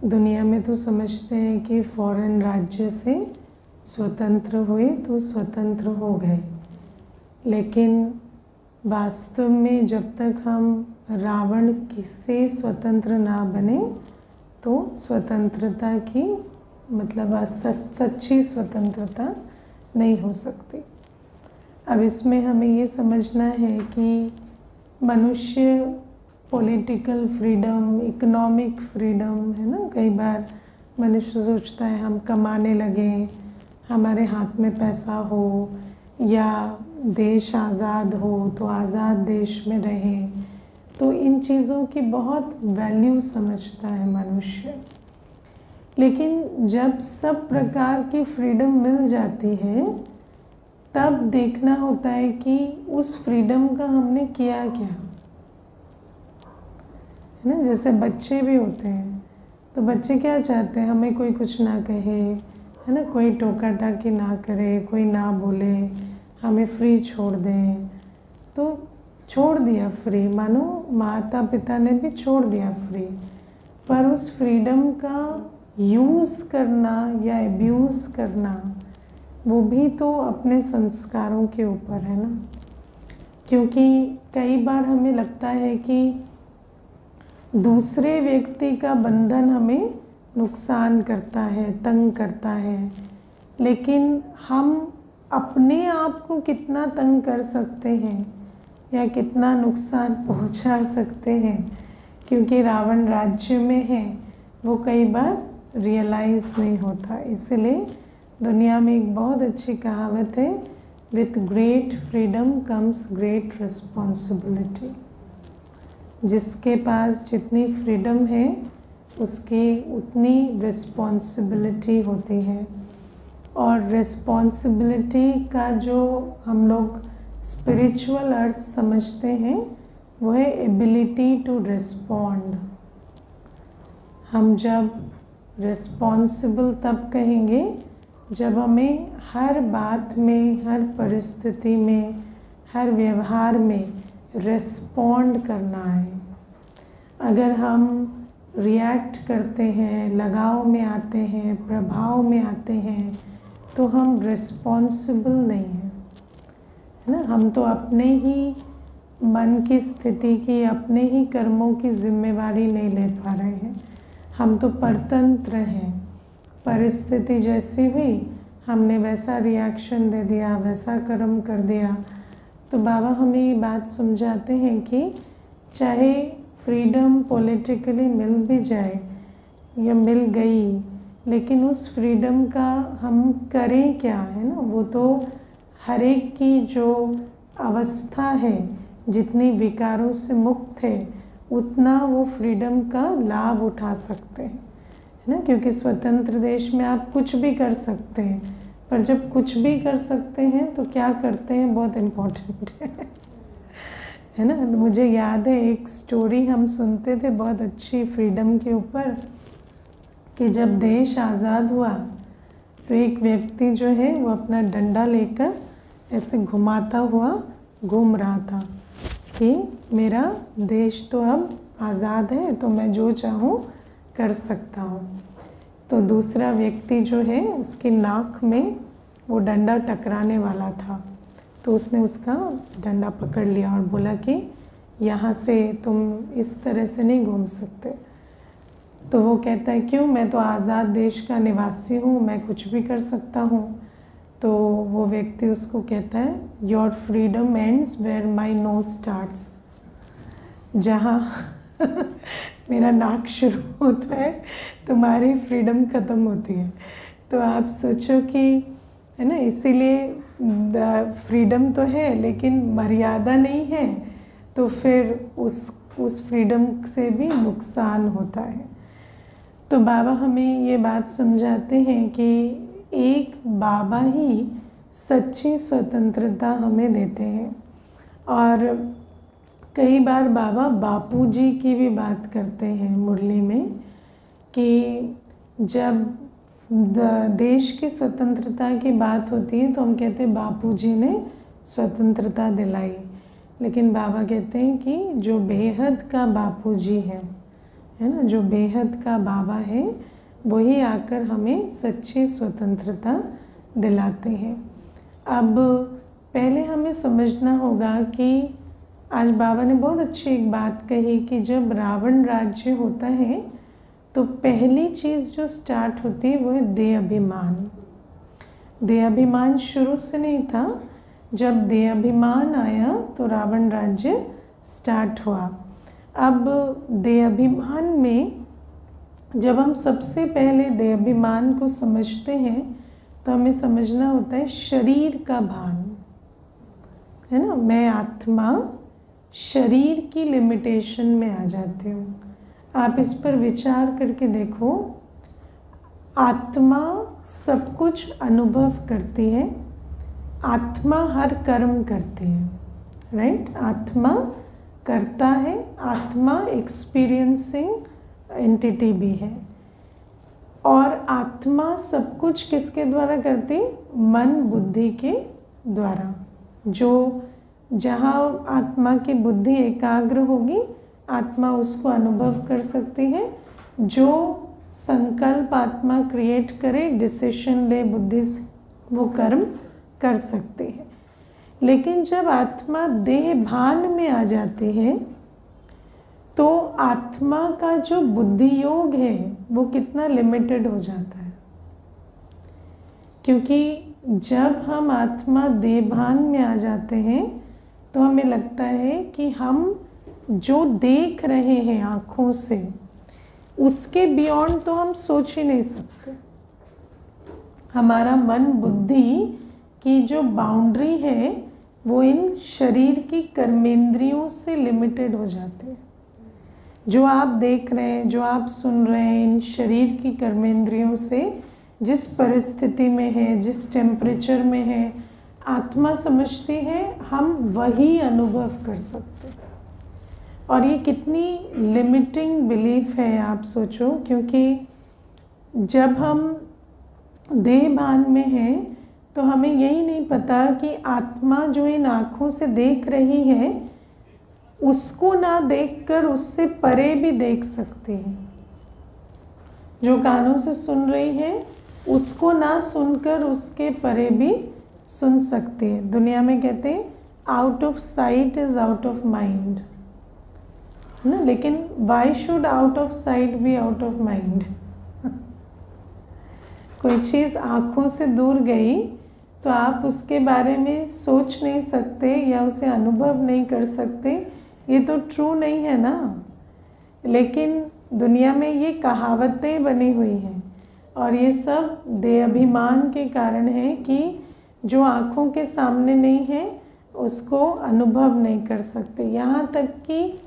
दुनिया में तो समझते हैं कि फॉरेन राज्य से स्वतंत्र हुए तो स्वतंत्र हो गए, लेकिन वास्तव में जब तक हम रावण से स्वतंत्र ना बने तो स्वतंत्रता की मतलब सच्ची स्वतंत्रता नहीं हो सकती। अब इसमें हमें ये समझना है कि मनुष्य पॉलिटिकल फ्रीडम, इकोनॉमिक फ्रीडम है ना, कई बार मनुष्य सोचता है हम कमाने लगें, हमारे हाथ में पैसा हो या देश आज़ाद हो तो आज़ाद देश में रहें, तो इन चीज़ों की बहुत वैल्यू समझता है मनुष्य। लेकिन जब सब प्रकार की फ्रीडम मिल जाती है तब देखना होता है कि उस फ्रीडम का हमने किया क्या, है ना। जैसे बच्चे भी होते हैं तो बच्चे क्या चाहते हैं, हमें कोई कुछ ना कहे, है ना, कोई टोका टाकी ना करे, कोई ना बोले, हमें फ्री छोड़ दें। तो छोड़ दिया फ्री, मानो माता पिता ने भी छोड़ दिया फ्री, पर उस फ्रीडम का यूज़ करना या एब्यूज़ करना वो भी तो अपने संस्कारों के ऊपर है ना। क्योंकि कई बार हमें लगता है कि दूसरे व्यक्ति का बंधन हमें नुकसान करता है, तंग करता है, लेकिन हम अपने आप को कितना तंग कर सकते हैं या कितना नुकसान पहुंचा सकते हैं, क्योंकि रावण राज्य में है, वो कई बार रियलाइज़ नहीं होता। इसलिए दुनिया में एक बहुत अच्छी कहावत है, with great freedom comes great responsibility. जिसके पास जितनी फ्रीडम है उसकी उतनी रिस्पॉन्सिबिलिटी होती है। और रिस्पॉन्सिबिलिटी का जो हम लोग स्पिरिचुअल अर्थ समझते हैं वो है एबिलिटी टू रिस्पॉन्ड। हम जब रिस्पॉन्सिबल तब कहेंगे जब हमें हर बात में, हर परिस्थिति में, हर व्यवहार में रिस्पॉन्ड करना है। अगर हम रिएक्ट करते हैं, लगाव में आते हैं, प्रभाव में आते हैं, तो हम रिस्पॉन्सिबल नहीं हैं, है ना। हम तो अपने ही मन की स्थिति की, अपने ही कर्मों की जिम्मेवारी नहीं ले पा रहे हैं। हम तो परतंत्र हैं, परिस्थिति जैसी हुई हमने वैसा रिएक्शन दे दिया, वैसा कर्म कर दिया। तो बाबा हमें ये बात समझाते हैं कि चाहे फ्रीडम पॉलिटिकली मिल भी जाए या मिल गई, लेकिन उस फ्रीडम का हम करें क्या, है ना। वो तो हर एक की जो अवस्था है, जितनी विकारों से मुक्त है, उतना वो फ्रीडम का लाभ उठा सकते हैं, है ना। क्योंकि स्वतंत्र देश में आप कुछ भी कर सकते हैं, पर जब कुछ भी कर सकते हैं तो क्या करते हैं बहुत इम्पोर्टेंट है ना। मुझे याद है एक स्टोरी हम सुनते थे बहुत अच्छी फ्रीडम के ऊपर, कि जब देश आज़ाद हुआ तो एक व्यक्ति जो है वो अपना डंडा लेकर ऐसे घुमाता हुआ घूम रहा था कि मेरा देश तो अब आज़ाद है तो मैं जो चाहूँ कर सकता हूँ। तो दूसरा व्यक्ति जो है उसकी नाक में वो डंडा टकराने वाला था, तो उसने उसका डंडा पकड़ लिया और बोला कि यहाँ से तुम इस तरह से नहीं घूम सकते। तो वो कहता है क्यों, मैं तो आज़ाद देश का निवासी हूँ, मैं कुछ भी कर सकता हूँ। तो वो व्यक्ति उसको कहता है your freedom ends where my nose starts. जहाँ मेरा नाक शुरू होता है तुम्हारी फ्रीडम ख़त्म होती है। तो आप सोचो कि, है ना, इसीलिए फ्रीडम तो है लेकिन मर्यादा नहीं है, तो फिर उस फ्रीडम से भी नुकसान होता है। तो बाबा हमें ये बात समझाते हैं कि एक बाबा ही सच्ची स्वतंत्रता हमें देते हैं। और कई बार बाबा बापूजी की भी बात करते हैं मुरली में, कि जब देश की स्वतंत्रता की बात होती है तो हम कहते हैं बापूजी ने स्वतंत्रता दिलाई, लेकिन बाबा कहते हैं कि जो बेहद का बापूजी है है ना, जो बेहद का बाबा है वही आकर हमें सच्ची स्वतंत्रता दिलाते हैं। अब पहले हमें समझना होगा कि आज बाबा ने बहुत अच्छी एक बात कही कि जब रावण राज्य होता है तो पहली चीज़ जो स्टार्ट होती है वो है देह अभिमान। देह अभिमान शुरू से नहीं था, जब देह अभिमान आया तो रावण राज्य स्टार्ट हुआ। अब देह अभिमान में जब हम सबसे पहले देह अभिमान को समझते हैं तो हमें समझना होता है शरीर का भान, है ना। मैं आत्मा शरीर की लिमिटेशन में आ जाती हूँ। आप इस पर विचार करके देखो, आत्मा सब कुछ अनुभव करती है, आत्मा हर कर्म करती है, राइट। आत्मा करता है, आत्मा एक्सपीरियंसिंग एंटिटी भी है। और आत्मा सब कुछ किसके द्वारा करती? मन बुद्धि के द्वारा। जो जहाँ आत्मा की बुद्धि एकाग्र होगी आत्मा उसको अनुभव कर सकती है। जो संकल्प आत्मा क्रिएट करे, डिसीजन ले बुद्धि से, वो कर्म कर सकती है। लेकिन जब आत्मा देह भान में आ जाती है तो आत्मा का जो बुद्धि योग है वो कितना लिमिटेड हो जाता है। क्योंकि जब हम आत्मा देह भान में आ जाते हैं तो हमें लगता है कि हम जो देख रहे हैं आँखों से उसके बियॉन्ड तो हम सोच ही नहीं सकते। हमारा मन बुद्धि की जो बाउंड्री है वो इन शरीर की कर्मेंद्रियों से लिमिटेड हो जाती है। जो आप देख रहे हैं, जो आप सुन रहे हैं, इन शरीर की कर्मेंद्रियों से जिस परिस्थिति में है, जिस टेम्परेचर में है, आत्मा समझती है हम वही अनुभव कर सकते हैं। और ये कितनी लिमिटिंग बिलीफ है आप सोचो, क्योंकि जब हम देह भान में हैं तो हमें यही नहीं पता कि आत्मा जो इन आँखों से देख रही है उसको ना देखकर उससे परे भी देख सकती है। जो कानों से सुन रही है उसको ना सुनकर उसके परे भी सुन सकती है। दुनिया में कहते हैं out of site is out of mind, है ना। लेकिन why should out of site be out of mind? कोई चीज़ आँखों से दूर गई तो आप उसके बारे में सोच नहीं सकते या उसे अनुभव नहीं कर सकते, ये तो ट्रू नहीं है ना। लेकिन दुनिया में ये कहावतें बनी हुई हैं और ये सब देह अभिमान के कारण है कि जो आँखों के सामने नहीं है उसको अनुभव नहीं कर सकते। यहाँ तक कि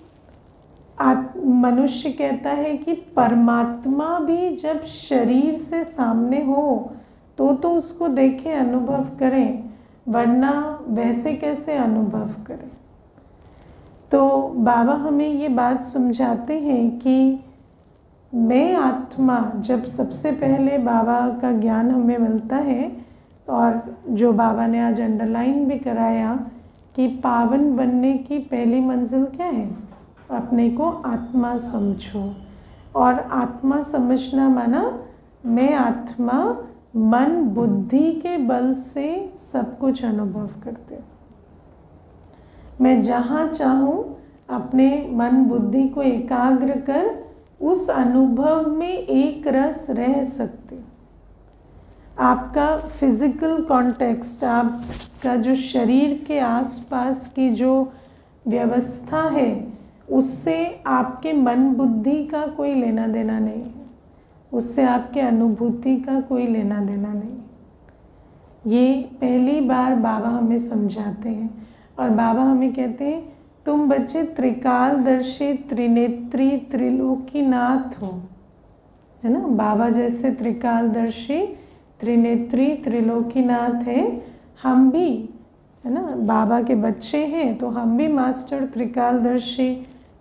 मनुष्य कहता है कि परमात्मा भी जब शरीर से सामने हो तो उसको देखें, अनुभव करें, वरना वैसे कैसे अनुभव करें। तो बाबा हमें ये बात समझाते हैं कि मैं आत्मा, जब सबसे पहले बाबा का ज्ञान हमें मिलता है और जो बाबा ने आज अंडरलाइन भी कराया कि पावन बनने की पहली मंजिल क्या है? अपने को आत्मा समझो। और आत्मा समझना माना मैं आत्मा मन बुद्धि के बल से सब कुछ अनुभव करती हूँ। मैं जहाँ चाहूँ अपने मन बुद्धि को एकाग्र कर उस अनुभव में एक रस रह सकती हूँ। आपका फिजिकल कॉन्टेक्स्ट, आपका जो शरीर के आसपास की जो व्यवस्था है उससे आपके मन बुद्धि का कोई लेना देना नहीं है, उससे आपके अनुभूति का कोई लेना देना नहीं। ये पहली बार बाबा हमें समझाते हैं और बाबा हमें कहते हैं तुम बच्चे त्रिकालदर्शी, त्रिनेत्री, त्रिलोकीनाथ हो, है ना। बाबा जैसे त्रिकालदर्शी, त्रिनेत्री, त्रिलोकीनाथ है, हम भी, है ना, बाबा के बच्चे हैं तो हम भी मास्टर त्रिकालदर्शी,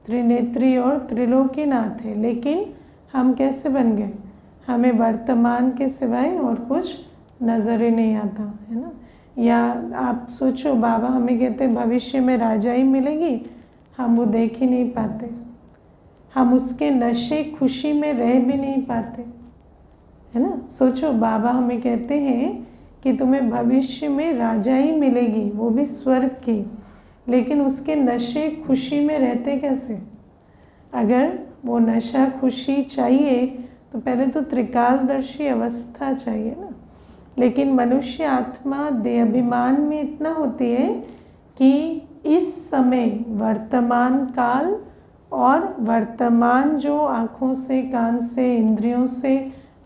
त्रिनेत्री और त्रिलोकीनाथ है। लेकिन हम कैसे बन गए? हमें वर्तमान के सिवाय और कुछ नज़र ही नहीं आता, है ना। या आप सोचो बाबा हमें कहते भविष्य में राजाई मिलेगी, हम वो देख ही नहीं पाते। हम उसके नशे खुशी में रह भी नहीं पाते, है ना। सोचो, बाबा हमें कहते हैं कि तुम्हें भविष्य में राजाई मिलेगी, वो भी स्वर्ग की, लेकिन उसके नशे खुशी में रहते कैसे? अगर वो नशा खुशी चाहिए तो पहले तो त्रिकालदर्शी अवस्था चाहिए ना। लेकिन मनुष्य आत्मा देहाभिमान में इतना होती है कि इस समय वर्तमान काल और वर्तमान जो आँखों से, कान से, इंद्रियों से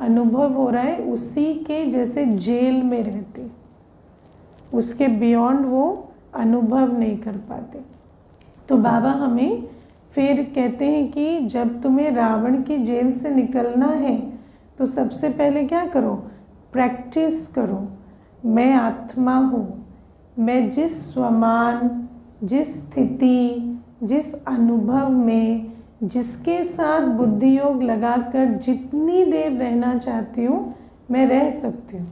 अनुभव हो रहा है, उसी के जैसे जेल में रहती, उसके बियॉन्ड वो अनुभव नहीं कर पाते। तो बाबा हमें फिर कहते हैं कि जब तुम्हें रावण की जेल से निकलना है तो सबसे पहले क्या करो? प्रैक्टिस करो। मैं आत्मा हूँ, मैं जिस स्वमान, जिस स्थिति, जिस अनुभव में, जिसके साथ बुद्धि योग लगाकर जितनी देर रहना चाहती हूँ मैं रह सकती हूँ।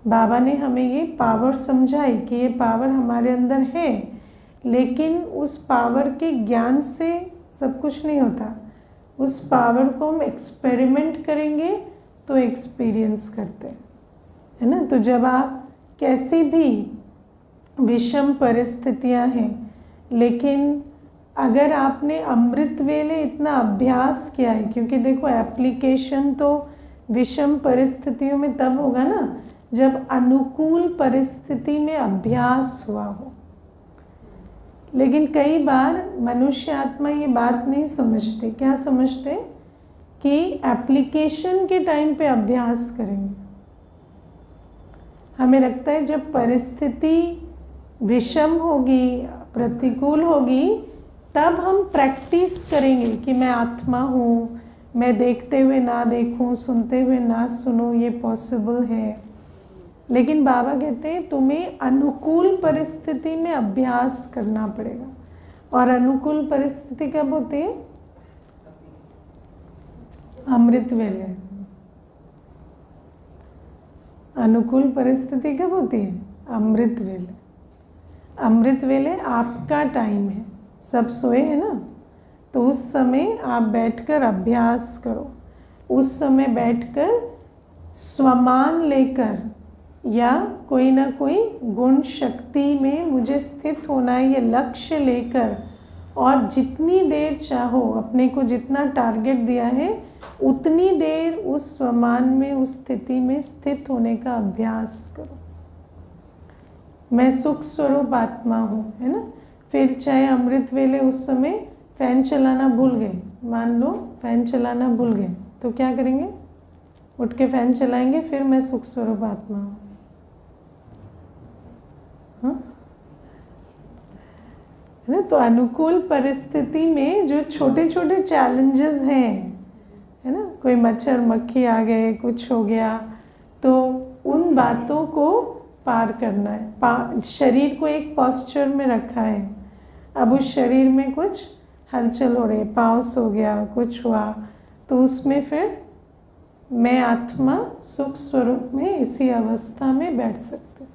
बाबा ने हमें ये पावर समझाई कि ये पावर हमारे अंदर है, लेकिन उस पावर के ज्ञान से सब कुछ नहीं होता। उस पावर को हम एक्सपेरिमेंट करेंगे तो एक्सपीरियंस करते हैं, है ना। तो जब आप कैसी भी विषम परिस्थितियां हैं, लेकिन अगर आपने अमृत वेले इतना अभ्यास किया है, क्योंकि देखो एप्लीकेशन तो विषम परिस्थितियों में तब होगा ना जब अनुकूल परिस्थिति में अभ्यास हुआ हो। लेकिन कई बार मनुष्य आत्मा ये बात नहीं समझते। क्या समझते? कि एप्लीकेशन के टाइम पे अभ्यास करेंगे। हमें लगता है जब परिस्थिति विषम होगी, प्रतिकूल होगी, तब हम प्रैक्टिस करेंगे कि मैं आत्मा हूँ, मैं देखते हुए ना देखूँ, सुनते हुए ना सुनूँ, ये पॉसिबल है। लेकिन बाबा कहते हैं तुम्हें अनुकूल परिस्थिति में अभ्यास करना पड़ेगा। और अनुकूल परिस्थिति कब होती है? अमृत वेले। अनुकूल परिस्थिति कब होती है? अमृत वेले। अमृत वेले आपका टाइम है, सब सोए हैं ना, तो उस समय आप बैठकर अभ्यास करो। उस समय बैठकर स्वमान लेकर या कोई ना कोई गुण शक्ति में मुझे स्थित होना है, ये लक्ष्य लेकर, और जितनी देर चाहो, अपने को जितना टारगेट दिया है उतनी देर उस स्वमान में, उस स्थिति में स्थित होने का अभ्यास करो। मैं सुख स्वरूप आत्मा हूँ, है ना। फिर चाहे अमृत वेले उस समय फैन चलाना भूल गए, मान लो फैन चलाना भूल गए, तो क्या करेंगे? उठ के फैन चलाएंगे, फिर मैं सुख स्वरूप आत्मा हूँ। है ना। तो अनुकूल परिस्थिति में जो छोटे छोटे चैलेंजेस हैं, है ना, कोई मच्छर मक्खी आ गए, कुछ हो गया, तो उन बातों को पार करना है। शरीर को एक पोस्चर में रखा है, अब उस शरीर में कुछ हलचल हो रही है, पाँव सो गया, कुछ हुआ, तो उसमें फिर मैं आत्मा सुख स्वरूप में इसी अवस्था में बैठ सकती हूँ।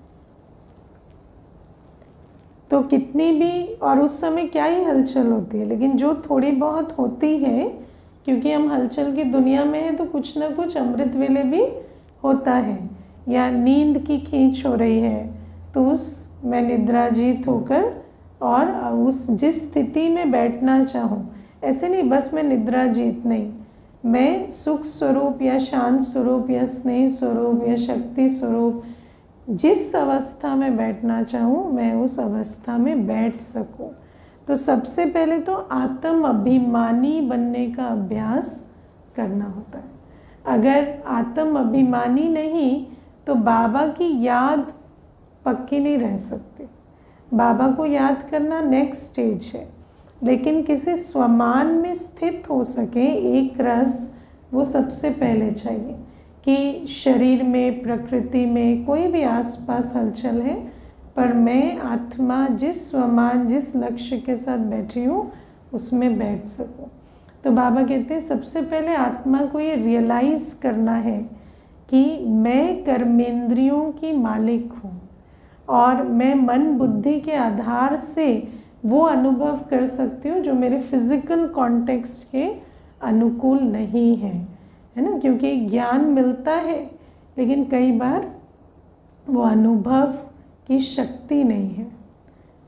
तो कितनी भी, और उस समय क्या ही हलचल होती है, लेकिन जो थोड़ी बहुत होती है, क्योंकि हम हलचल की दुनिया में हैं, तो कुछ ना कुछ अमृत वेले भी होता है। या नींद की खींच हो रही है तो उस मैं निद्राजीत होकर और उस जिस स्थिति में बैठना चाहूँ, ऐसे नहीं बस मैं निद्राजीत नहीं, मैं सुख स्वरूप या शांत स्वरूप या स्नेह स्वरूप या शक्ति स्वरूप, जिस अवस्था में बैठना चाहूँ मैं उस अवस्था में बैठ सकूँ। तो सबसे पहले तो आत्म अभिमानी बनने का अभ्यास करना होता है। अगर आत्म अभिमानी नहीं तो बाबा की याद पक्की नहीं रह सकती। बाबा को याद करना नेक्स्ट स्टेज है, लेकिन किसी स्वमान में स्थित हो सके एक रस, वो सबसे पहले चाहिए। कि शरीर में, प्रकृति में कोई भी आसपास हलचल है, पर मैं आत्मा जिस स्वमान, जिस लक्ष्य के साथ बैठी हूँ उसमें बैठ सकूँ। तो बाबा कहते हैं सबसे पहले आत्मा को ये रियलाइज़ करना है कि मैं कर्मेंद्रियों की मालिक हूँ और मैं मन बुद्धि के आधार से वो अनुभव कर सकती हूँ जो मेरे फिज़िकल कॉन्टेक्स्ट के अनुकूल नहीं है, है ना। क्योंकि ज्ञान मिलता है लेकिन कई बार वो अनुभव की शक्ति नहीं है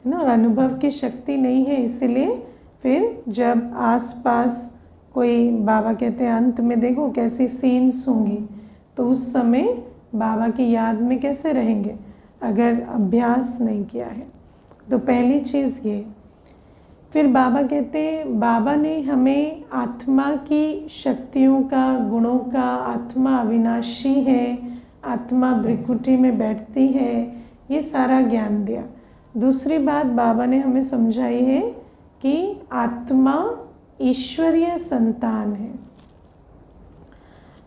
ना। और अनुभव की शक्ति नहीं है, इसीलिए फिर जब आसपास कोई, बाबा कहते हैं अंत में देखो कैसी सीन्स होंगी, तो उस समय बाबा की याद में कैसे रहेंगे अगर अभ्यास नहीं किया है। तो पहली चीज़ ये। फिर बाबा कहते हैं, बाबा ने हमें आत्मा की शक्तियों का, गुणों का, आत्मा अविनाशी है, आत्मा भ्रिकुटी में बैठती है, ये सारा ज्ञान दिया। दूसरी बात बाबा ने हमें समझाई है कि आत्मा ईश्वरीय संतान है।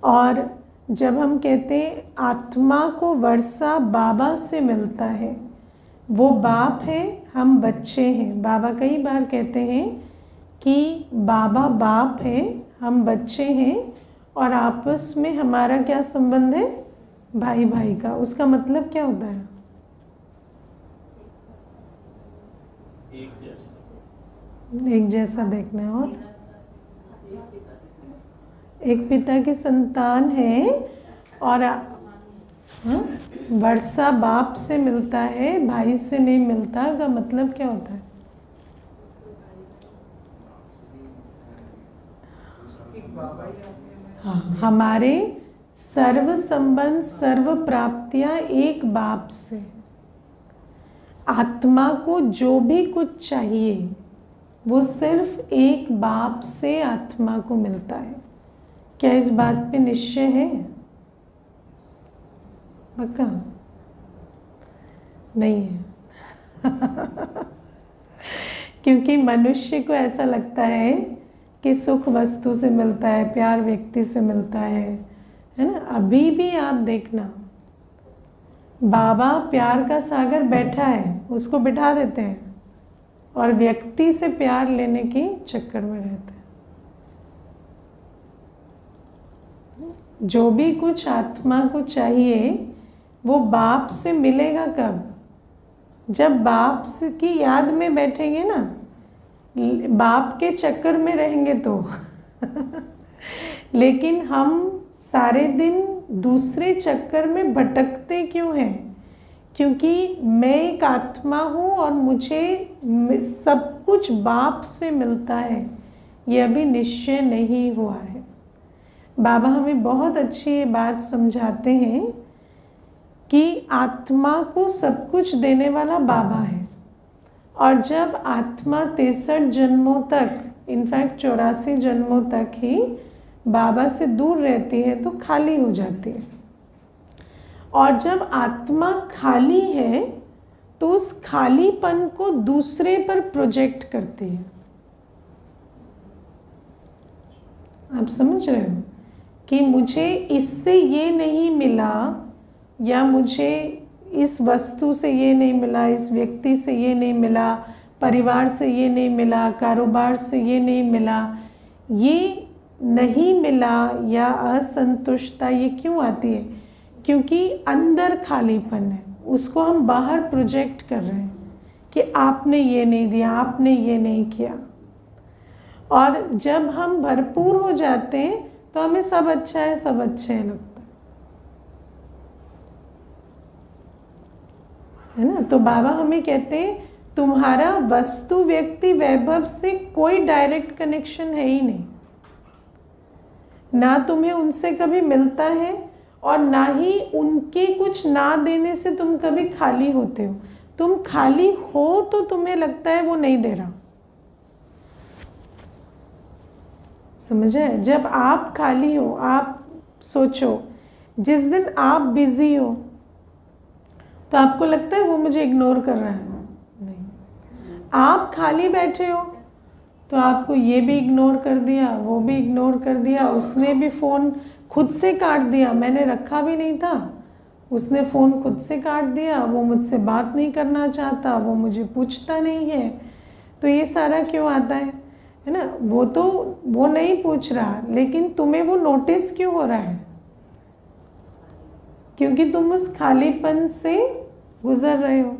और जब हम कहते हैं आत्मा को वर्षा बाबा से मिलता है, वो बाप है, हम बच्चे हैं। बाबा कई बार कहते हैं कि बाबा बाप है, हम बच्चे हैं, और आपस में हमारा क्या संबंध है, भाई भाई का। उसका मतलब क्या होता है, एक जैसा देखना है, और एक पिता की संतान है। और हाँ, वर्षा बाप से मिलता है, भाई से नहीं मिलता, का मतलब क्या होता है। हाँ, हमारे सर्व संबंध, सर्व प्राप्तियां एक बाप से। आत्मा को जो भी कुछ चाहिए वो सिर्फ एक बाप से आत्मा को मिलता है। क्या इस बात पे निश्चय है, पक्का नहीं है? क्योंकि मनुष्य को ऐसा लगता है कि सुख वस्तु से मिलता है, प्यार व्यक्ति से मिलता है ना। अभी भी आप देखना, बाबा प्यार का सागर बैठा है, उसको बिठा देते हैं और व्यक्ति से प्यार लेने के चक्कर में रहते हैं। जो भी कुछ आत्मा को चाहिए वो बाप से मिलेगा कब, जब बाप की याद में बैठेंगे ना, बाप के चक्कर में रहेंगे तो लेकिन हम सारे दिन दूसरे चक्कर में भटकते क्यों हैं? क्योंकि मैं एक आत्मा हूँ और मुझे सब कुछ बाप से मिलता है, ये अभी निश्चय नहीं हुआ है। बाबा हमें बहुत अच्छी ये बात समझाते हैं कि आत्मा को सब कुछ देने वाला बाबा है। और जब आत्मा 63 जन्मों तक, इनफैक्ट 84 जन्मों तक ही बाबा से दूर रहती है तो खाली हो जाती है। और जब आत्मा खाली है तो उस खालीपन को दूसरे पर प्रोजेक्ट करती है। आप समझ रहे हो कि मुझे इससे ये नहीं मिला, या मुझे इस वस्तु से ये नहीं मिला, इस व्यक्ति से ये नहीं मिला, परिवार से ये नहीं मिला, कारोबार से ये नहीं मिला, ये नहीं मिला या असंतुष्टता ये क्यों आती है? क्योंकि अंदर खालीपन है, उसको हम बाहर प्रोजेक्ट कर रहे हैं कि आपने ये नहीं दिया, आपने ये नहीं किया। और जब हम भरपूर हो जाते हैं तो हमें सब अच्छा है, सब अच्छे है लगता है ना। तो बाबा हमें कहते हैं तुम्हारा वस्तु, व्यक्ति, वैभव से कोई डायरेक्ट कनेक्शन है ही नहीं, ना तुम्हें उनसे कभी मिलता है और ना ही उनके कुछ ना देने से तुम कभी खाली होते हो। तुम खाली हो तो तुम्हें लगता है वो नहीं दे रहा, समझे? जब आप खाली हो, आप सोचो जिस दिन आप बिजी हो तो आपको लगता है वो मुझे इग्नोर कर रहा है, नहीं। आप खाली बैठे हो तो आपको ये भी इग्नोर कर दिया, वो भी इग्नोर कर दिया, उसने भी फ़ोन खुद से काट दिया, मैंने रखा भी नहीं था, उसने फ़ोन खुद से काट दिया, वो मुझसे बात नहीं करना चाहता, वो मुझे पूछता नहीं है। तो ये सारा क्यों आता है ना? वो तो वो नहीं पूछ रहा, लेकिन तुम्हें वो नोटिस क्यों हो रहा है? क्योंकि तुम उस खालीपन से गुजर रहे हो।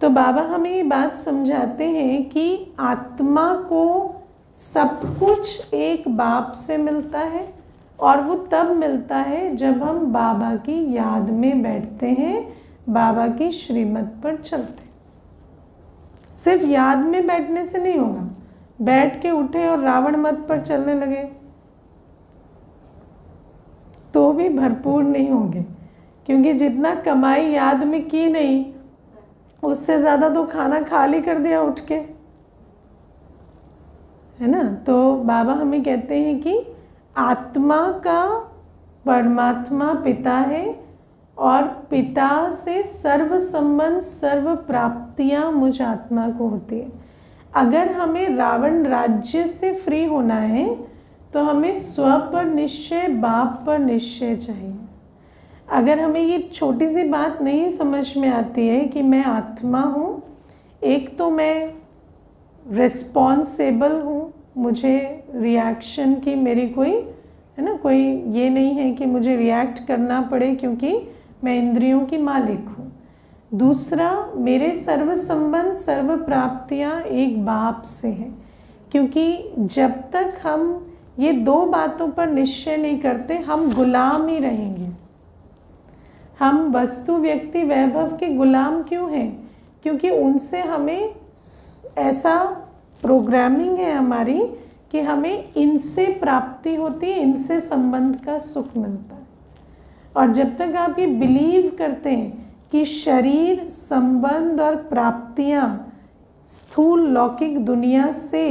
तो बाबा हमें ये बात समझाते हैं कि आत्मा को सब कुछ एक बाप से मिलता है, और वो तब मिलता है जब हम बाबा की याद में बैठते हैं, बाबा की श्रीमत पर चलते हैं। सिर्फ याद में बैठने से नहीं होगा। बैठ के उठे और रावण मत पर चलने लगे तो भी भरपूर नहीं होंगे, क्योंकि जितना कमाई याद में की नहीं, उससे ज़्यादा तो खाना खाली कर दिया उठ के, है ना। तो बाबा हमें कहते हैं कि आत्मा का परमात्मा पिता है, और पिता से सर्व संबंध सर्व प्राप्तियां मुझ आत्मा को होती है। अगर हमें रावण राज्य से फ्री होना है तो हमें स्व पर निश्चय, बाप पर निश्चय चाहिए। अगर हमें ये छोटी सी बात नहीं समझ में आती है कि मैं आत्मा हूँ, एक तो मैं रिस्पॉन्सिबल हूँ, मुझे रिएक्शन की मेरी कोई, है ना, कोई ये नहीं है कि मुझे रिएक्ट करना पड़े क्योंकि मैं इंद्रियों की मालिक हूँ। दूसरा, मेरे सर्व संबंध सर्व प्राप्तियाँ एक बाप से हैं, क्योंकि जब तक हम ये दो बातों पर निश्चय नहीं करते, हम गुलाम ही रहेंगे। हम वस्तु व्यक्ति वैभव के गुलाम क्यों हैं? क्योंकि उनसे हमें ऐसा प्रोग्रामिंग है हमारी कि हमें इनसे प्राप्ति होती है, इनसे संबंध का सुख मिलता है। और जब तक आप ये बिलीव करते हैं कि शरीर, संबंध और प्राप्तियाँ स्थूल लौकिक दुनिया से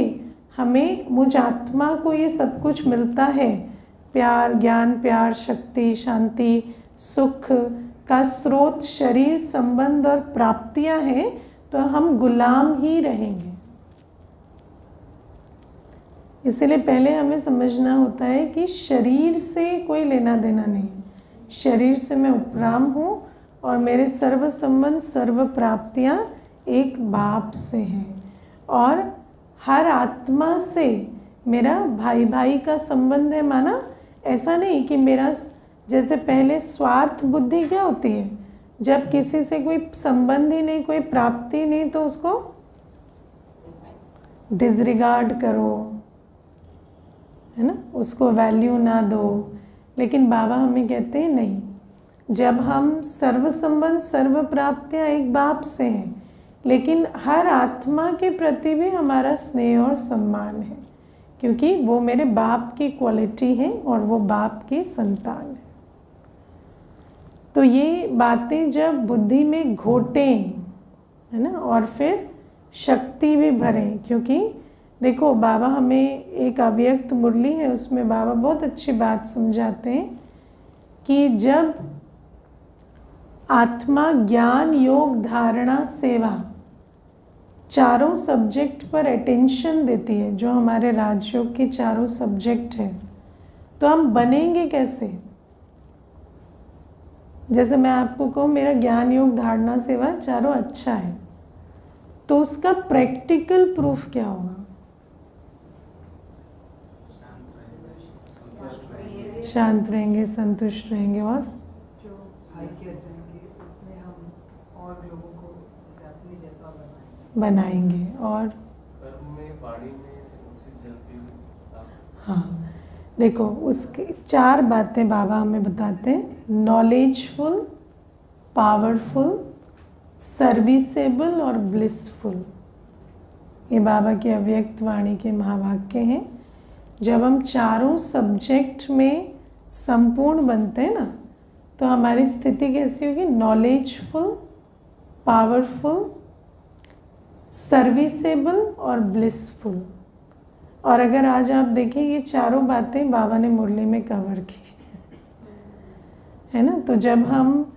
हमें, मुझ आत्मा को ये सब कुछ मिलता है, प्यार, ज्ञान, प्यार, शक्ति, शांति, सुख का स्रोत शरीर, संबंध और प्राप्तियां हैं, तो हम गुलाम ही रहेंगे। इसलिए पहले हमें समझना होता है कि शरीर से कोई लेना देना नहीं। शरीर से मैं उपराम हूँ और मेरे सर्व संबंध सर्व प्राप्तियाँ एक बाप से हैं, और हर आत्मा से मेरा भाई भाई का संबंध है। माना ऐसा नहीं कि मेरा, जैसे पहले स्वार्थ बुद्धि क्या होती है, जब किसी से कोई संबंध ही नहीं, कोई प्राप्ति नहीं, तो उसको डिसरिगार्ड करो, है ना, उसको वैल्यू ना दो। लेकिन बाबा हमें कहते हैं नहीं, जब हम सर्व संबंध सर्व प्राप्तियाँ एक बाप से हैं, लेकिन हर आत्मा के प्रति भी हमारा स्नेह और सम्मान है, क्योंकि वो मेरे बाप की क्वालिटी है और वो बाप की संतान है। तो ये बातें जब बुद्धि में घोटें, है ना, और फिर शक्ति भी भरें, क्योंकि देखो बाबा हमें एक अव्यक्त मुरली है, उसमें बाबा बहुत अच्छी बात समझाते हैं कि जब आत्मा ज्ञान, योग, धारणा, सेवा चारों सब्जेक्ट पर अटेंशन देती है, जो हमारे राजयोग के चारों सब्जेक्ट हैं, तो हम बनेंगे कैसे? जैसे मैं आपको कहूँ मेरा ज्ञान, योग, धारणा, सेवा चारों अच्छा है, तो उसका प्रैक्टिकल प्रूफ क्या होगा? शांत रहेंगे, संतुष्ट रहेंगे, और जो हम और लोगों को अपने जैसा बनाएंगे, और कर्म में, वाणी में उसे जलती हुई। हाँ, देखो उसके चार बातें बाबा हमें बताते हैं: नॉलेजफुल, पावरफुल, सर्विसेबल और ब्लिसफुल। ये बाबा की अव्यक्त वाणी के महावाक्य हैं। जब हम चारों सब्जेक्ट में संपूर्ण बनते हैं ना, तो हमारी स्थिति कैसी होगी? नॉलेजफुल, पावरफुल, सर्विसेबल और ब्लिसफुल। और अगर आज आप देखें, ये चारों बातें बाबा ने मुरली में कवर की, है ना। तो जब हम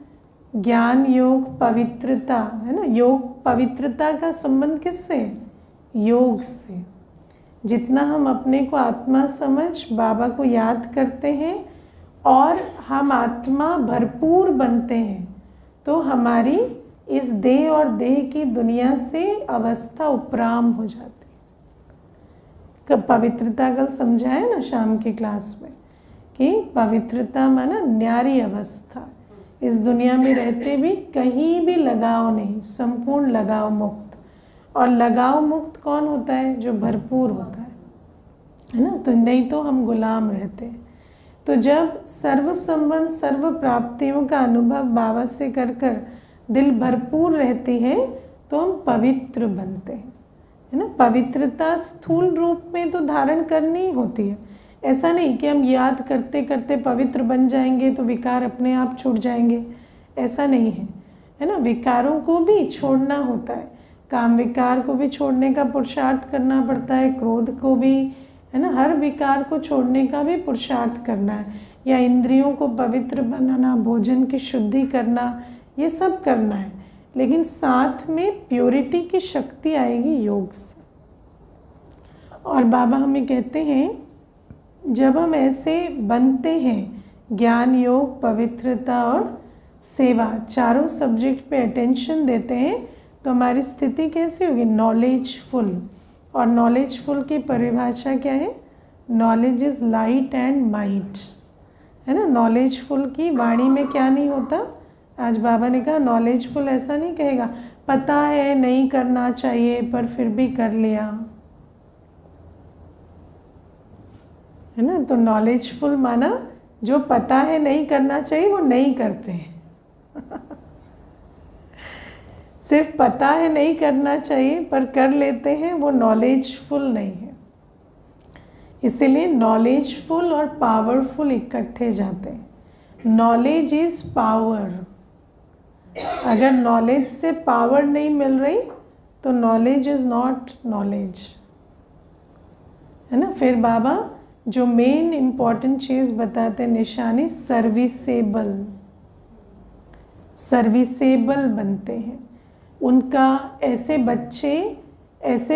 ज्ञान, योग, पवित्रता, है ना, योग पवित्रता का संबंध किससे? योग से। जितना हम अपने को आत्मा समझ बाबा को याद करते हैं और हम आत्मा भरपूर बनते हैं, तो हमारी इस देह और देह की दुनिया से अवस्था उपराम हो जाती है। कब पवित्रता कल समझाया ना शाम की क्लास में, कि पवित्रता माना न्यारी अवस्था, इस दुनिया में रहते भी कहीं भी लगाव नहीं, संपूर्ण लगाव मुक्त। और लगाव मुक्त कौन होता है? जो भरपूर होता है ना। तो नहीं तो हम गुलाम रहते हैं। तो जब सर्व संबंध सर्व प्राप्तियों का अनुभव बाबा से कर कर दिल भरपूर रहती है तो हम पवित्र बनते हैं, है ना। पवित्रता स्थूल रूप में तो धारण करनी ही होती है। ऐसा नहीं कि हम याद करते करते पवित्र बन जाएंगे तो विकार अपने आप छूट जाएंगे, ऐसा नहीं है, है ना। विकारों को भी छोड़ना होता है, काम विकार को भी छोड़ने का पुरुषार्थ करना पड़ता है, क्रोध को भी, है ना। हर विकार को छोड़ने का भी पुरुषार्थ करना है, या इंद्रियों को पवित्र बनाना, भोजन की शुद्धि करना, ये सब करना है। लेकिन साथ में प्योरिटी की शक्ति आएगी योग से। और बाबा हमें कहते हैं जब हम ऐसे बनते हैं, ज्ञान, योग, पवित्रता और सेवा, चारों सब्जेक्ट पे अटेंशन देते हैं, तो हमारी स्थिति कैसी होगी? नॉलेजफुल। और नॉलेजफुल की परिभाषा क्या है? Knowledge is light and might, है ना। नॉलेजफुल की वाणी में क्या नहीं होता? आज बाबा ने कहा नॉलेजफुल ऐसा नहीं कहेगा पता है नहीं करना चाहिए पर फिर भी कर लिया, है ना। तो नॉलेजफुल माना जो पता है नहीं करना चाहिए वो नहीं करते हैं सिर्फ पता है नहीं करना चाहिए पर कर लेते हैं, वो नॉलेजफुल नहीं है। इसीलिए नॉलेजफुल और पावरफुल इकट्ठे जाते हैं। Knowledge is power. अगर नॉलेज से पावर नहीं मिल रही तो नॉलेज इज़ नॉट नॉलेज, है ना। फिर बाबा जो मेन इम्पॉर्टेंट चीज़ बताते निशानी, सर्विसेबल। सर्विसेबल बनते हैं। उनका ऐसे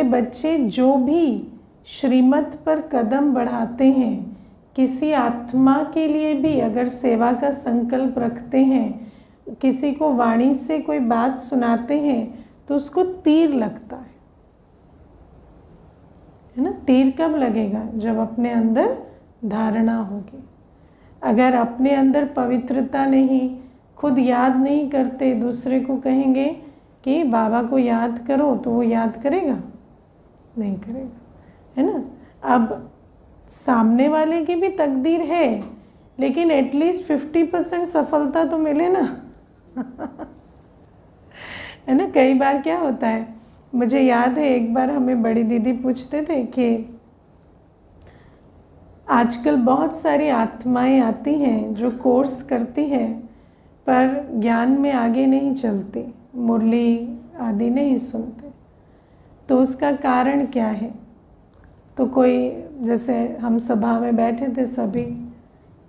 बच्चे जो भी श्रीमत पर कदम बढ़ाते हैं, किसी आत्मा के लिए भी अगर सेवा का संकल्प रखते हैं, किसी को वाणी से कोई बात सुनाते हैं तो उसको तीर लगता है ना। तीर कब लगेगा? जब अपने अंदर धारणा होगी। अगर अपने अंदर पवित्रता नहीं, खुद याद नहीं करते, दूसरे को कहेंगे कि बाबा को याद करो तो वो याद करेगा? नहीं करेगा, है ना। अब सामने वाले की भी तकदीर है, लेकिन एटलीस्ट 50% सफलता तो मिले ना है ना। कई बार क्या होता है, मुझे याद है एक बार हमें बड़ी दीदी पूछते थे कि आजकल बहुत सारी आत्माएं आती हैं जो कोर्स करती हैं पर ज्ञान में आगे नहीं चलती, मुरली आदि नहीं सुनते, तो उसका कारण क्या है? तो कोई, जैसे हम सभा में बैठे थे सभी,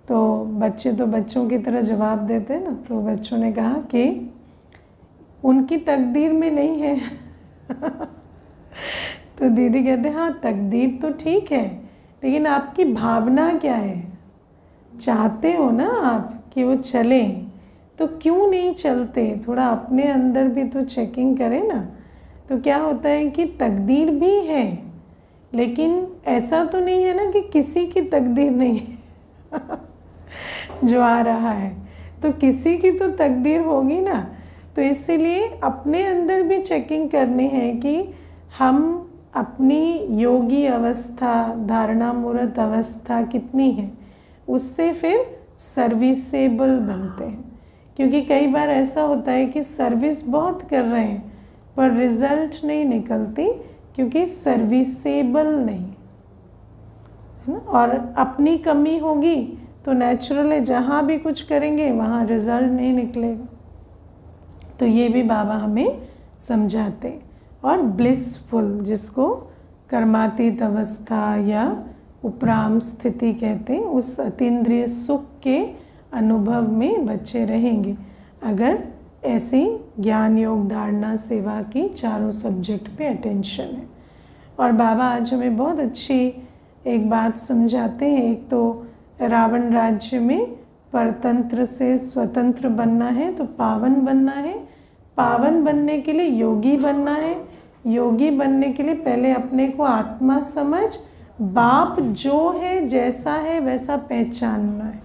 तो बच्चे तो बच्चों की तरह जवाब देते हैं ना, तो बच्चों ने कहा कि उनकी तकदीर में नहीं है तो दीदी कहते हाँ तकदीर तो ठीक है, लेकिन आपकी भावना क्या है? चाहते हो ना आप कि वो चलें, तो क्यों नहीं चलते? थोड़ा अपने अंदर भी तो चेकिंग करें ना। तो क्या होता है कि तकदीर भी है, लेकिन ऐसा तो नहीं है ना कि किसी की तकदीर नहीं है जो आ रहा है, तो किसी की तो तकदीर होगी ना। तो इसीलिए अपने अंदर भी चेकिंग करनी है कि हम अपनी योगी अवस्था, धारणा मूर्त अवस्था कितनी है, उससे फिर सर्विसेबल बनते हैं। क्योंकि कई बार ऐसा होता है कि सर्विस बहुत कर रहे हैं पर रिजल्ट नहीं निकलती, क्योंकि सर्विसेबल नहीं, है ना। और अपनी कमी होगी तो नेचुरल है, जहाँ भी कुछ करेंगे वहाँ रिजल्ट नहीं निकलेगा। तो ये भी बाबा हमें समझाते। और ब्लिसफुल, जिसको कर्मातीत अवस्था या उपराम स्थिति कहते हैं, उस अतीन्द्रिय सुख के अनुभव में बच्चे रहेंगे अगर ऐसी ज्ञान, योग, धारणा, सेवा की चारों सब्जेक्ट पे अटेंशन है। और बाबा आज हमें बहुत अच्छी एक बात समझाते हैं। एक तो रावण राज्य में परतंत्र से स्वतंत्र बनना है तो पावन बनना है, पावन बनने के लिए योगी बनना है, योगी बनने के लिए पहले अपने को आत्मा समझ, बाप जो है जैसा है वैसा पहचानना है।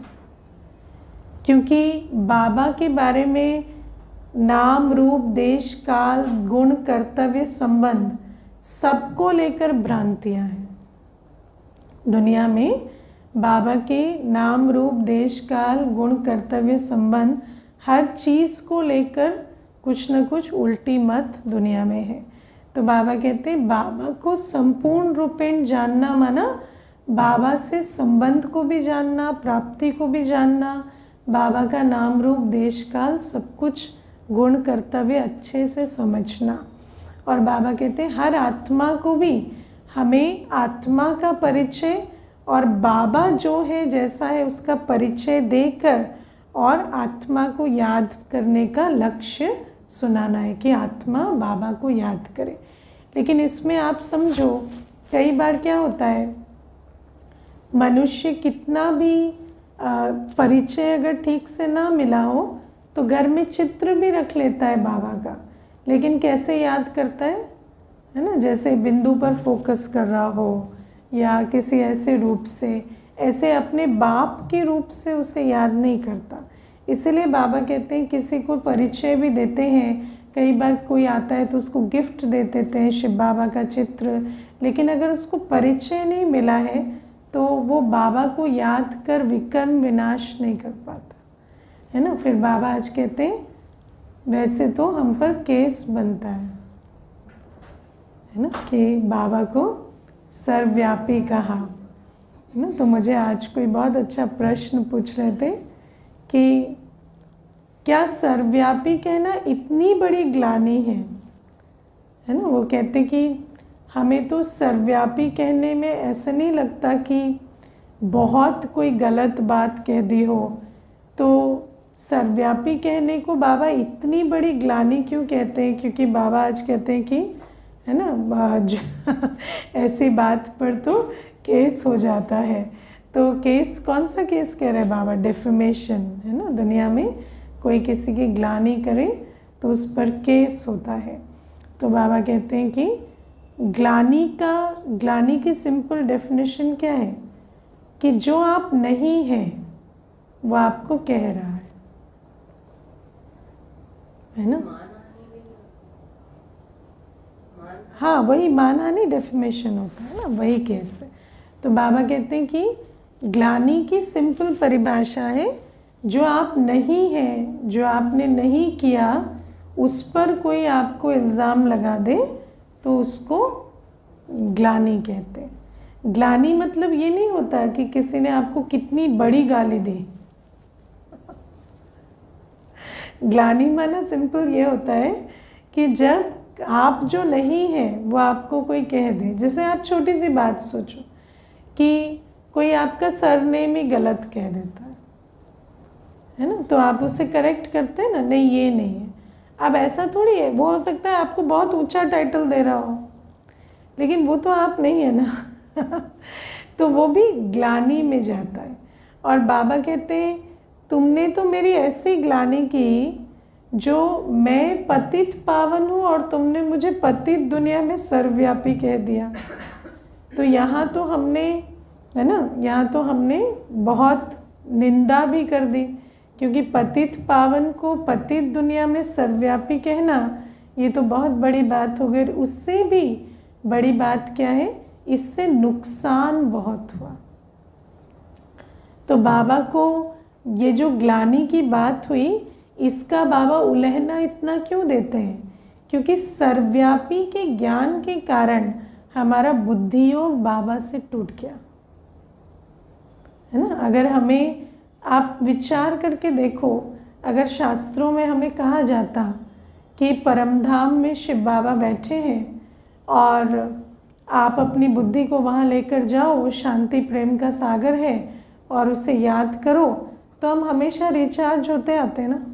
क्योंकि बाबा के बारे में नाम रूप देश काल गुण कर्तव्य संबंध सबको लेकर भ्रांतियाँ हैं। दुनिया में बाबा के नाम रूप देश काल गुण कर्तव्य संबंध हर चीज़ को लेकर कुछ न कुछ उल्टी मत दुनिया में है। तो बाबा कहते हैं बाबा को संपूर्ण रूपेण जानना माना बाबा से संबंध को भी जानना, प्राप्ति को भी जानना, बाबा का नाम रूप देश काल सब कुछ गुण कर्तव्य अच्छे से समझना। और बाबा कहते हैं हर आत्मा को भी हमें आत्मा का परिचय और बाबा जो है जैसा है उसका परिचय देकर और आत्मा को याद करने का लक्ष्य सुनाना है कि आत्मा बाबा को याद करे। लेकिन इसमें आप समझो कई बार क्या होता है, मनुष्य कितना भी परिचय अगर ठीक से ना मिला हो तो घर में चित्र भी रख लेता है बाबा का, लेकिन कैसे याद करता है ना, जैसे बिंदु पर फोकस कर रहा हो या किसी ऐसे रूप से, ऐसे अपने बाप के रूप से उसे याद नहीं करता। इसलिए बाबा कहते हैं किसी को परिचय भी देते हैं, कई बार कोई आता है तो उसको गिफ्ट दे देते हैं शिव बाबा का चित्र, लेकिन अगर उसको परिचय नहीं मिला है तो वो बाबा को याद कर विकर्म विनाश नहीं कर पाता है ना। फिर बाबा आज कहते हैं वैसे तो हम पर केस बनता है ना कि बाबा को सर्वव्यापी कहा है ना। तो मुझे आज कोई बहुत अच्छा प्रश्न पूछ रहे थे कि क्या सर्वव्यापी कहना इतनी बड़ी ग्लानि है ना। वो कहते कि हमें तो सर्वव्यापी कहने में ऐसा नहीं लगता कि बहुत कोई गलत बात कह दी हो, तो सर्वव्यापी कहने को बाबा इतनी बड़ी ग्लानि क्यों कहते हैं? क्योंकि बाबा आज कहते हैं कि है ना ऐसी बात पर तो केस हो जाता है। तो केस कौन सा केस कह रहे हैं बाबा? डिफेमेशन है ना। दुनिया में कोई किसी की ग्लानि करे तो उस पर केस होता है। तो बाबा कहते हैं कि ग्लानि की सिंपल डेफिनेशन क्या है कि जो आप नहीं हैं वो आपको कह रहा है ना। हाँ, वही मानहानि डेफिमेशन होता है ना, वही केस है। तो बाबा कहते हैं कि ग्लानि की सिंपल परिभाषा है जो आप नहीं हैं, जो आपने नहीं किया, उस पर कोई आपको इल्ज़ाम लगा दे तो उसको ग्लानि कहते हैं। ग्लानि मतलब ये नहीं होता कि किसी ने आपको कितनी बड़ी गाली दी। ग्लानि माना सिंपल ये होता है कि जब आप जो नहीं हैं वो आपको कोई कह दे। जैसे आप छोटी सी बात सोचो कि कोई आपका सरनेम ही गलत कह देता है ना, तो आप उससे करेक्ट करते हैं ना, नहीं ये नहीं है। अब ऐसा थोड़ी है, वो हो सकता है आपको बहुत ऊंचा टाइटल दे रहा हो लेकिन वो तो आप नहीं है ना तो वो भी ग्लानि में जाता है। और बाबा कहते हैं तुमने तो मेरी ऐसी ग्लानि की जो मैं पतित पावन हूँ और तुमने मुझे पतित दुनिया में सर्वव्यापी कह दिया। तो यहाँ तो हमने है ना, यहाँ तो हमने बहुत निंदा भी कर दी, क्योंकि पतित पावन को पतित दुनिया में सर्वव्यापी कहना ये तो बहुत बड़ी बात हो गई। उससे भी बड़ी बात क्या है, इससे नुकसान बहुत हुआ। तो बाबा को ये जो ग्लानि की बात हुई इसका बाबा उलहना इतना क्यों देते हैं? क्योंकि सर्वव्यापी के ज्ञान के कारण हमारा बुद्धि योग बाबा से टूट गया है ना। अगर हमें आप विचार करके देखो, अगर शास्त्रों में हमें कहा जाता कि परमधाम में शिव बाबा बैठे हैं और आप अपनी बुद्धि को वहाँ लेकर जाओ, वो शांति प्रेम का सागर है और उसे याद करो, तो हम हमेशा रिचार्ज होते आते ना।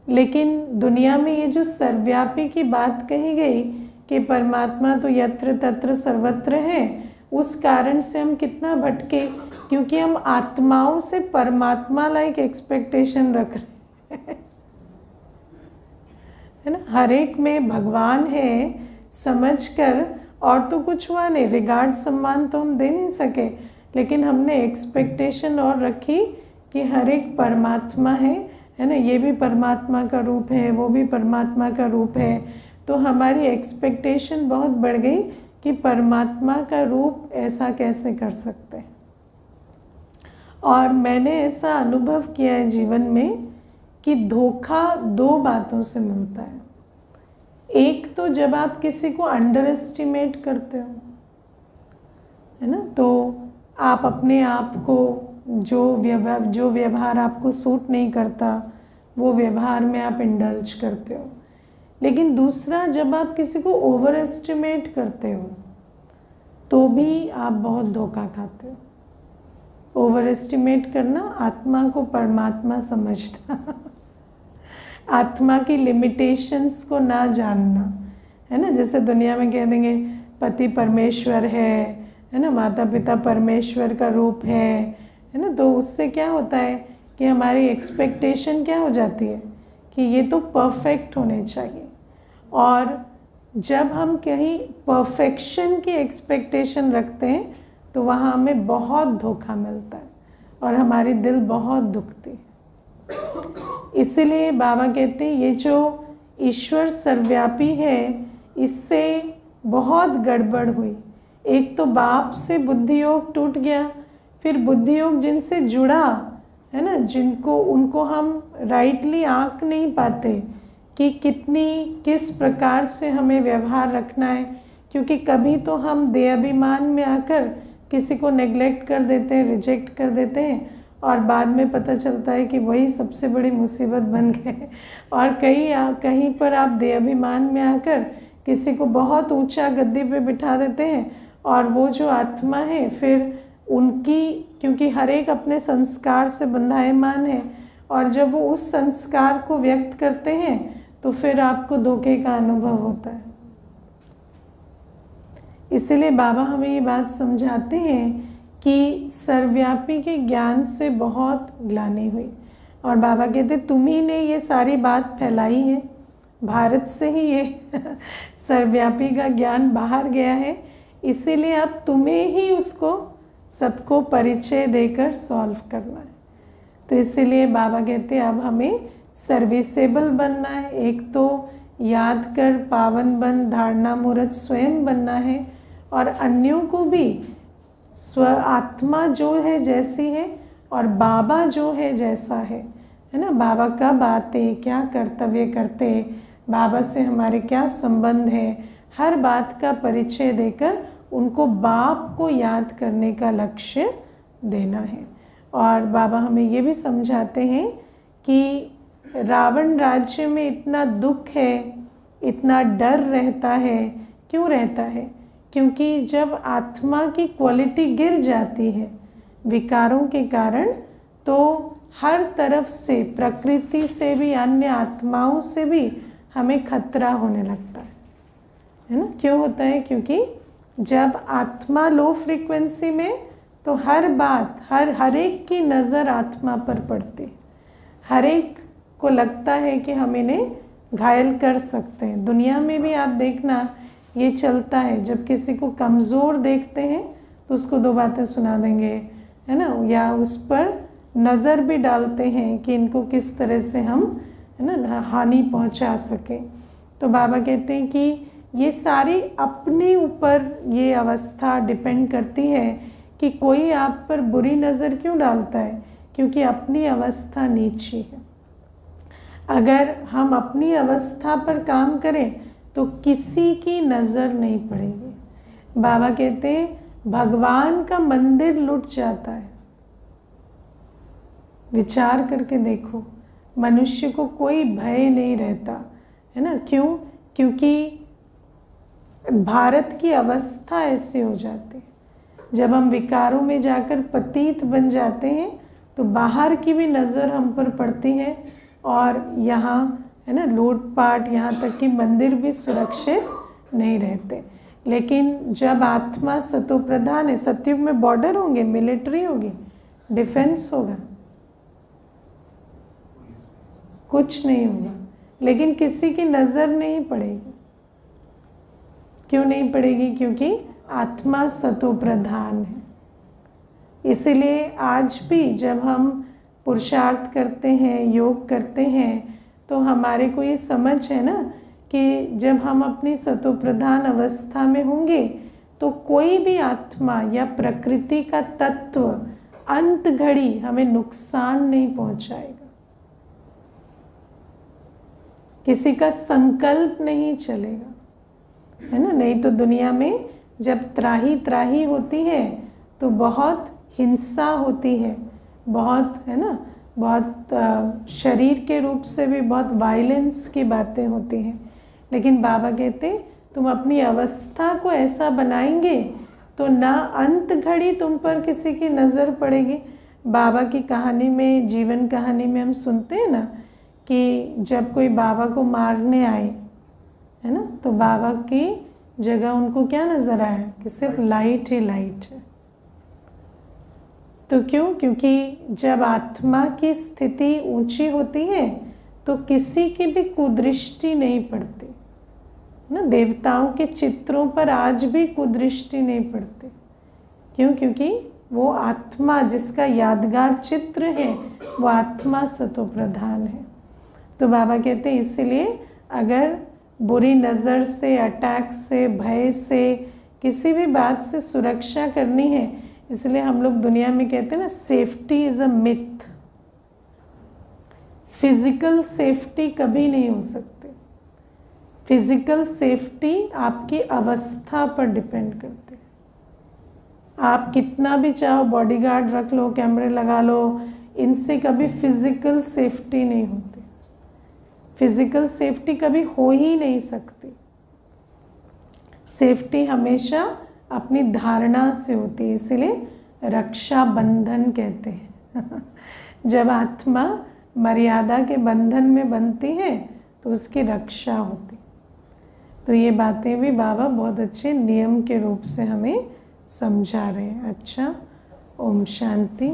लेकिन दुनिया में ये जो सर्वव्यापी की बात कही गई कि परमात्मा तो यत्र तत्र सर्वत्र है, उस कारण से हम कितना भटके, क्योंकि हम आत्माओं से परमात्मा लाइक एक्सपेक्टेशन रख रहे हैं है ना। हर एक में भगवान है समझकर, और तो कुछ हुआ नहीं, रिगार्ड सम्मान तो हम दे नहीं सके, लेकिन हमने एक्सपेक्टेशन और रखी कि हर एक परमात्मा है ना, ये भी परमात्मा का रूप है, वो भी परमात्मा का रूप है। तो हमारी एक्सपेक्टेशन बहुत बढ़ गई कि परमात्मा का रूप ऐसा कैसे कर सकते हैं। और मैंने ऐसा अनुभव किया है जीवन में कि धोखा दो बातों से मिलता है। एक तो जब आप किसी को अंडर एस्टिमेट करते हो, है ना, तो आप अपने आप को जो व्यवहार आपको सूट नहीं करता वो व्यवहार में आप इंडल्ज करते हो। लेकिन दूसरा, जब आप किसी को ओवर एस्टिमेट करते हो तो भी आप बहुत धोखा खाते हो। ओवर एस्टिमेट करना, आत्मा को परमात्मा समझना आत्मा की लिमिटेशंस को ना जानना, है ना। जैसे दुनिया में कह देंगे पति परमेश्वर है ना, माता पिता परमेश्वर का रूप है ना, तो उससे क्या होता है कि हमारी एक्सपेक्टेशन क्या हो जाती है कि ये तो परफेक्ट होने चाहिए। और जब हम कहीं परफेक्शन की एक्सपेक्टेशन रखते हैं तो वहाँ हमें बहुत धोखा मिलता है और हमारी दिल बहुत दुखती है। इसीलिए बाबा कहते हैं ये जो ईश्वर सर्वव्यापी है, इससे बहुत गड़बड़ हुई। एक तो बाप से बुद्धि योग टूट गया, फिर बुद्धि योग जिनसे जुड़ा है ना, उनको हम राइटली आंक नहीं पाते कि किस प्रकार से हमें व्यवहार रखना है। क्योंकि कभी तो हम देहाभिमान में आकर किसी को नेग्लेक्ट कर देते हैं, रिजेक्ट कर देते हैं, और बाद में पता चलता है कि वही सबसे बड़ी मुसीबत बन गए। और कहीं पर आप देहाभिमान में आकर किसी को बहुत ऊंचा गद्दी पे बिठा देते हैं, और वो जो आत्मा है फिर उनकी, क्योंकि हर एक अपने संस्कार से बंधायमान है, और जब वो उस संस्कार को व्यक्त करते हैं तो फिर आपको धोखे का अनुभव होता है। इसलिए बाबा हमें ये बात समझाते हैं कि सर्वव्यापी के ज्ञान से बहुत ग्लानि हुई। और बाबा कहते तुम्ही ने ये सारी बात फैलाई है, भारत से ही ये सर्वव्यापी का ज्ञान बाहर गया है, इसीलिए अब तुम्हें ही उसको सबको परिचय देकर सॉल्व करना है। तो इसीलिए बाबा कहते हैं अब हमें सर्विसेबल बनना है। एक तो याद कर पावन बन, धारणा मूर्त स्वयं बनना है, और अन्यों को भी स्व आत्मा जो है जैसी है और बाबा जो है जैसा है ना, बाबा कब आते, क्या कर्तव्य करते, बाबा से हमारे क्या संबंध है, हर बात का परिचय देकर उनको बाप को याद करने का लक्ष्य देना है। और बाबा हमें ये भी समझाते हैं कि रावण राज्य में इतना दुख है, इतना डर रहता है, क्यों रहता है? क्योंकि जब आत्मा की क्वालिटी गिर जाती है विकारों के कारण, तो हर तरफ से, प्रकृति से भी, अन्य आत्माओं से भी हमें खतरा होने लगता है ना। क्यों होता है? क्योंकि जब आत्मा लो फ्रीक्वेंसी में, तो हर बात, हर एक की नज़र आत्मा पर पड़ती, हर एक को लगता है कि हम इन्हें घायल कर सकते हैं। दुनिया में भी आप देखना ये चलता है, जब किसी को कमज़ोर देखते हैं तो उसको दो बातें सुना देंगे, है ना, या उस पर नज़र भी डालते हैं कि इनको किस तरह से हम, है ना, हानि पहुंचा सकें। तो बाबा कहते हैं कि ये सारी अपने ऊपर ये अवस्था डिपेंड करती है कि कोई आप पर बुरी नज़र क्यों डालता है, क्योंकि अपनी अवस्था नीची है। अगर हम अपनी अवस्था पर काम करें तो किसी की नज़र नहीं पड़ेगी। बाबा कहते हैं भगवान का मंदिर लुट जाता है। विचार करके देखो, मनुष्य को कोई भय नहीं रहता, है ना। क्यों? क्योंकि भारत की अवस्था ऐसी हो जाती है। जब हम विकारों में जाकर पतित बन जाते हैं तो बाहर की भी नज़र हम पर पड़ती है, और यहाँ, है ना, लूटपाट, यहाँ तक कि मंदिर भी सुरक्षित नहीं रहते। लेकिन जब आत्मा सतो प्रधान है, सतयुग में बॉर्डर होंगे, मिलिट्री होगी, डिफेंस होगा, कुछ नहीं होगा, लेकिन किसी की नज़र नहीं पड़ेगी। क्यों नहीं पड़ेगी? क्योंकि आत्मा सतो प्रधान है। इसीलिए आज भी जब हम पुरुषार्थ करते हैं, योग करते हैं, तो हमारे को ये समझ है ना कि जब हम अपनी सतोप्रधान अवस्था में होंगे तो कोई भी आत्मा या प्रकृति का तत्व अंत घड़ी हमें नुकसान नहीं पहुंचाएगा, किसी का संकल्प नहीं चलेगा, है ना। नहीं तो दुनिया में जब त्राही त्राही होती है तो बहुत हिंसा होती है, बहुत, है ना, बहुत शरीर के रूप से भी बहुत वायलेंस की बातें होती हैं। लेकिन बाबा कहते तुम अपनी अवस्था को ऐसा बनाएंगे तो ना अंत घड़ी तुम पर किसी की नज़र पड़ेगी। बाबा की कहानी में, जीवन कहानी में हम सुनते हैं ना कि जब कोई बाबा को मारने आए, है ना, तो बाबा की जगह उनको क्या नज़र आया कि सिर्फ लाइट ही लाइट है। तो क्यों? क्योंकि जब आत्मा की स्थिति ऊंची होती है तो किसी की भी कुदृष्टि नहीं पड़ती ना। देवताओं के चित्रों पर आज भी कुदृष्टि नहीं पड़ती। क्यों? क्योंकि वो आत्मा जिसका यादगार चित्र है वो आत्मा सतोप्रधान है। तो बाबा कहते हैं इसलिए अगर बुरी नज़र से, अटैक से, भय से, किसी भी बात से सुरक्षा करनी है, इसलिए हम लोग दुनिया में कहते हैं ना safety is a myth. Physical safety कभी नहीं हो सकती। फिजिकल सेफ्टी आपकी अवस्था पर डिपेंड करती है। आप कितना भी चाहो बॉडीगार्ड रख लो, कैमरे लगा लो, इनसे कभी फिजिकल सेफ्टी नहीं होती। फिजिकल सेफ्टी कभी हो ही नहीं सकती। सेफ्टी हमेशा अपनी धारणा से होती है, इसलिए रक्षा बंधन कहते हैं। जब आत्मा मर्यादा के बंधन में बनती है तो उसकी रक्षा होती। तो ये बातें भी बाबा बहुत अच्छे नियम के रूप से हमें समझा रहे हैं। अच्छा, ओम शांति।